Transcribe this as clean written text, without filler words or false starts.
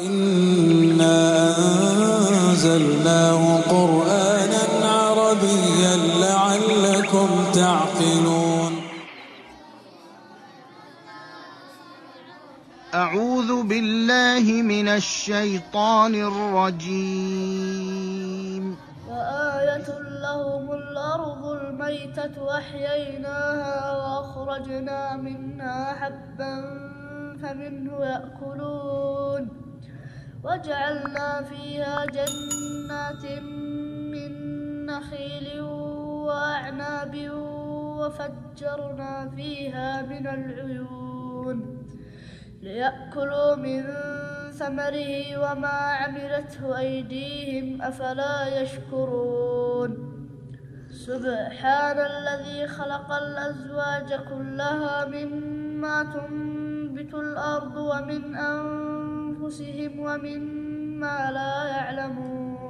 إنا أنزلناه قرآنا عربيا لعلكم تعقلون. أعوذ بالله من الشيطان الرجيم. وآية لهم الأرض الميتة أحييناها وأخرجنا منها حبا فمنه يأكلون وجعلنا فيها جنات من نخيل وأعناب وفجرنا فيها من العيون ليأكلوا من ثمره وما عملته أيديهم أفلا يشكرون. سبحان الذي خلق الأزواج كلها مما تنبت الأرض ومن أنفسهم ومما لا يعلمون.